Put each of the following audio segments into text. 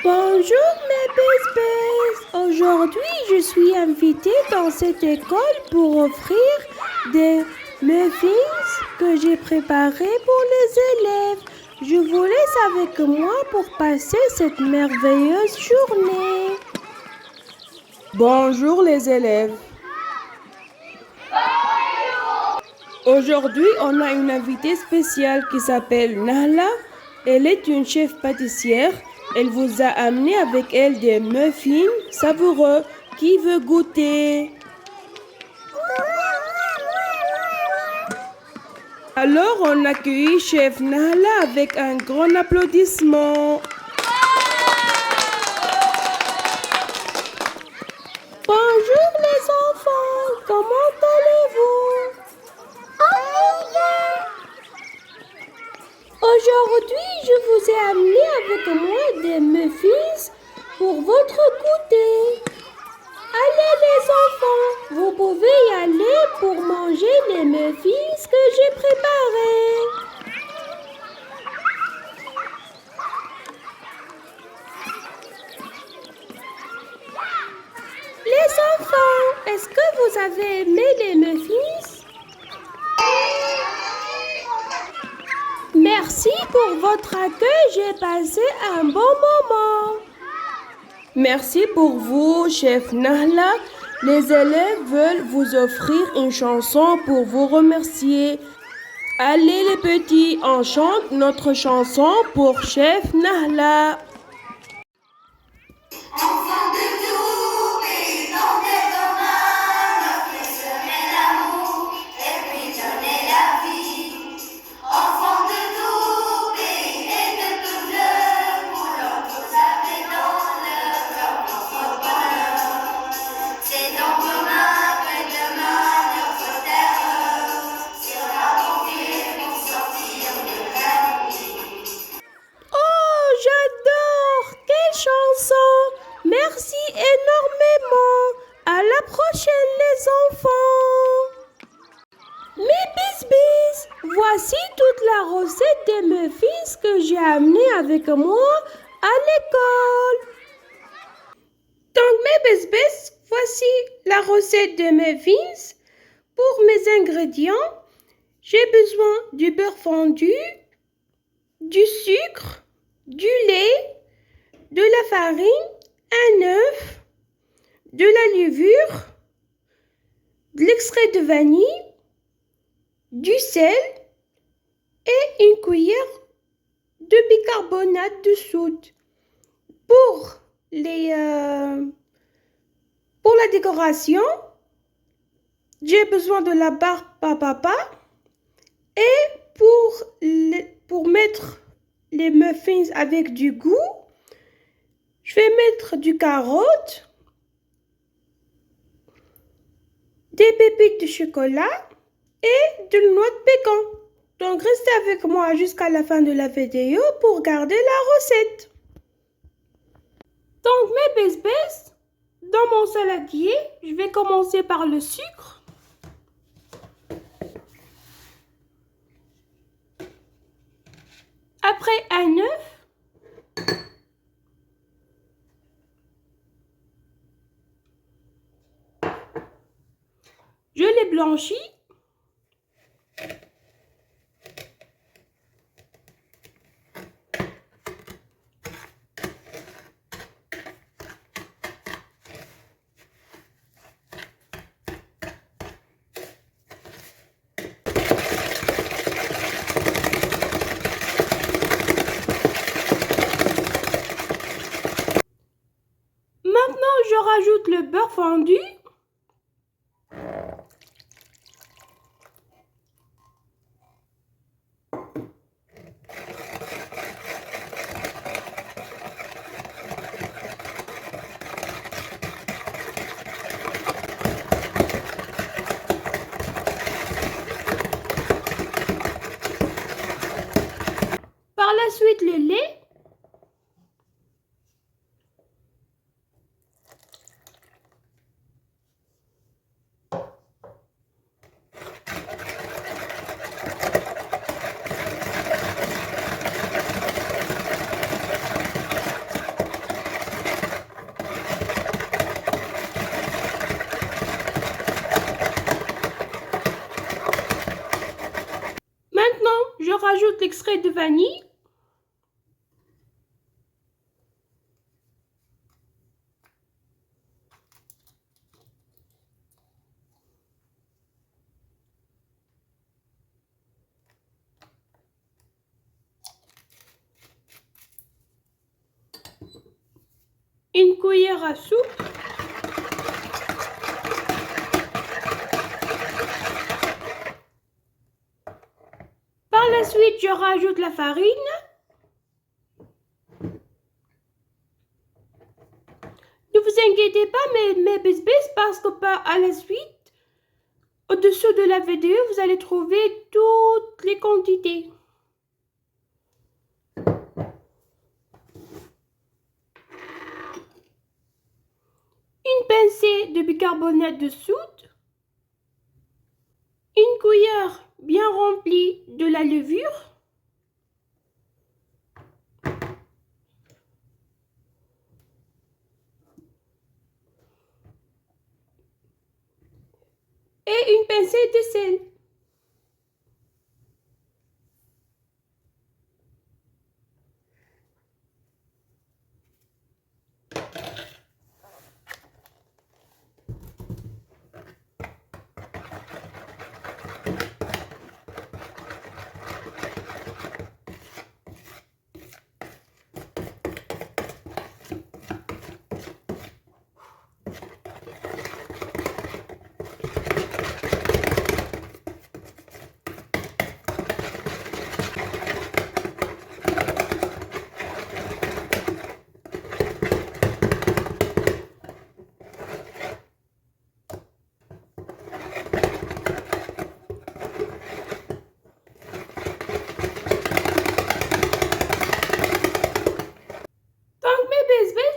Bonjour mes bébés. Aujourd'hui, je suis invitée dans cette école pour offrir des muffins que j'ai préparés pour les élèves. Je vous laisse avec moi pour passer cette merveilleuse journée. Bonjour les élèves. Aujourd'hui, on a une invitée spéciale qui s'appelle Nahla. Elle est une chef pâtissière. Elle vous a amené avec elle des muffins savoureux. Qui veut goûter? Alors, on accueille chef Nahla avec un grand applaudissement. Bonjour les enfants, comment allez-vous? Aujourd'hui, je vous ai amené avec moi des muffins pour votre goûter. Allez les enfants, vous pouvez y aller pour manger les muffins que j'ai préparés. Les enfants, est-ce que vous avez aimé les muffins? Merci pour votre accueil, j'ai passé un bon moment. Merci pour vous, chef Nahla. Les élèves veulent vous offrir une chanson pour vous remercier. Allez les petits, on chante notre chanson pour chef Nahla. Enfant de tout pays, dans tes domaines, semer l'amour et puis donner la vie. Enfant de tout pays et de tout bleu, coulons tous avec dans le cœur notre bonheur. C'est dans vos mains que demain notre terre sera confiée pour sortir de la nuit. Oh, j'adore! Quelle chanson! Merci énormément! À la prochaine les enfants! Mes bisbis, voici toute la recette des muffins que j'ai amené avec moi à l'école. Donc mes bisbis, voici la recette de muffins. Pour mes ingrédients, j'ai besoin du beurre fondu, du sucre, du lait, de la farine, un œuf, de la levure, de l'extrait de vanille, du sel et une cuillère de bicarbonate de soude. Pour la décoration, j'ai besoin de la barre à papa et pour mettre les muffins avec du goût, je vais mettre du carotte, des pépites de chocolat et de noix de pécan. Donc restez avec moi jusqu'à la fin de la vidéo pour garder la recette. Donc mes bés, dans mon saladier, je vais commencer par le sucre. Après un œuf. Je les blanchis. Maintenant, je rajoute le beurre fondu. Par la suite, le lait. j'ajoute l'extrait de vanille. Une cuillère à soupe. Par la suite, je rajoute la farine. Ne vous inquiétez pas, mes bébés, parce que à la suite, au-dessous de la vidéo, vous allez trouver toutes les quantités. Une pincée de bicarbonate de soude. Une cuillère bien remplie de la levure. Et une pincée de sel.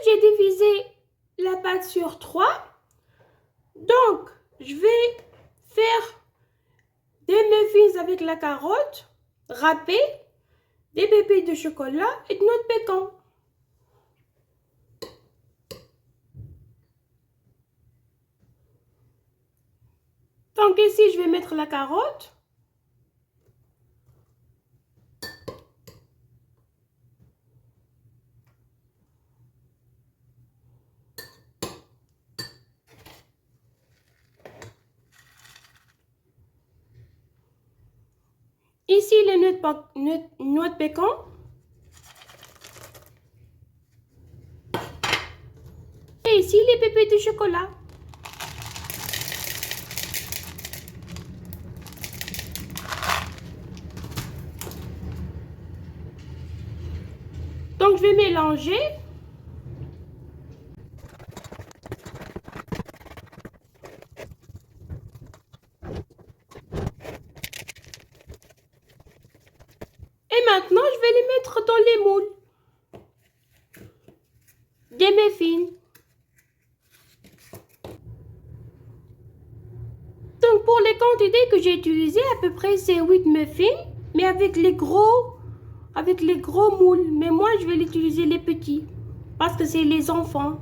J'ai divisé la pâte sur 3. Donc, je vais faire des muffins avec la carotte râpée, des pépites de chocolat et de noix de pécan. Donc ici, je vais mettre la carotte. Ici, les noix de pécan. Et ici, les pépites de chocolat. Donc, je vais mélanger. Et maintenant, je vais les mettre dans les moules. Des muffins. Donc, pour les quantités que j'ai utilisées, à peu près, c'est 8 muffins. Mais avec les gros moules. Mais moi, je vais utiliser les petits. Parce que c'est les enfants.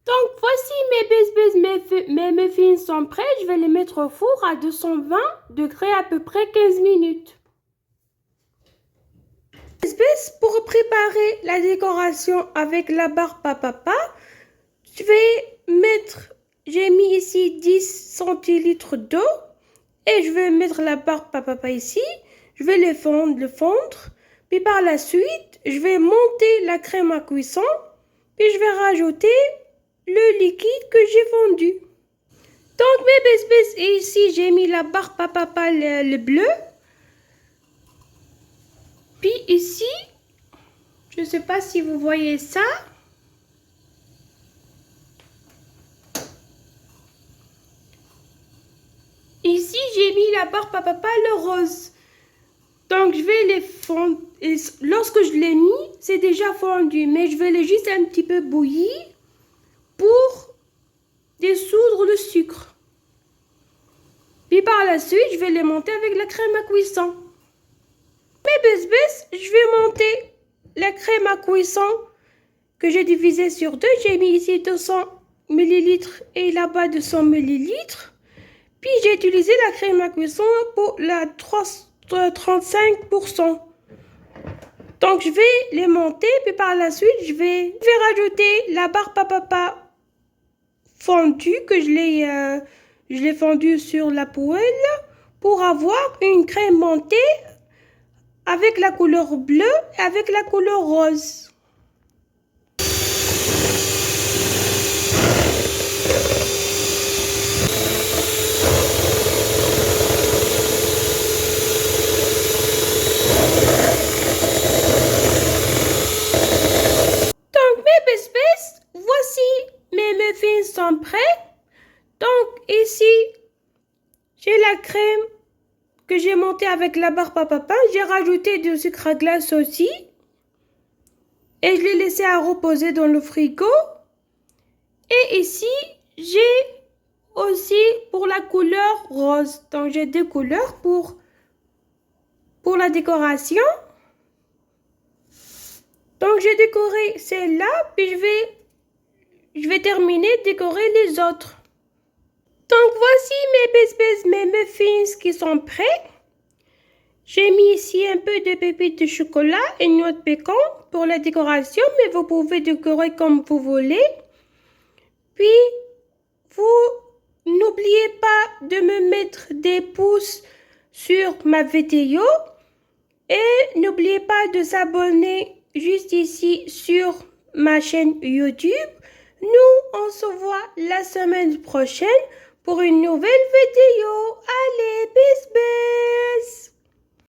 Donc, voici mes muffins sont prêts. Je vais les mettre au four à 220 degrés à peu près 15 minutes. Pour préparer la décoration avec la barre papa, j'ai mis ici 10 centilitres d'eau et je vais mettre la barre papa ici. Je vais le fondre. Puis par la suite, je vais monter la crème à cuisson. Puis je vais rajouter le liquide que j'ai fondu. Donc mes bébés, ici j'ai mis la barre papa le bleu. Puis ici, je ne sais pas si vous voyez ça. Ici j'ai mis la barre papa le rose. Donc, je vais les fondre. Et lorsque je l'ai mis, c'est déjà fondu. Mais je vais les juste un petit peu bouillir pour dissoudre le sucre. Puis par la suite, je vais les monter avec la crème à cuisson. Mes bés, je vais monter la crème à cuisson que j'ai divisée sur deux. J'ai mis ici 200 ml et là-bas 200 ml. Puis j'ai utilisé la crème à cuisson pour la 35%. Donc je vais les monter, puis par la suite, je vais rajouter la barre papa fondue que je l'ai fondue sur la poêle pour avoir une crème montée avec la couleur bleue et avec la couleur rose. Voici mes muffins sont prêts. Donc ici, j'ai la crème que j'ai montée avec la barre papa. J'ai rajouté du sucre à glace aussi. Et je l'ai laissé à reposer dans le frigo. Et ici, j'ai aussi pour la couleur rose. Donc j'ai deux couleurs pour la décoration. Donc j'ai décoré celle-là, puis je vais terminer de décorer les autres. Donc voici mes muffins qui sont prêts. J'ai mis ici un peu de pépites de chocolat et noix de pécan pour la décoration, mais vous pouvez décorer comme vous voulez. Puis, vous n'oubliez pas de me mettre des pouces sur ma vidéo et n'oubliez pas de s'abonner juste ici sur ma chaîne YouTube. Nous, on se voit la semaine prochaine pour une nouvelle vidéo. Allez, bis bis!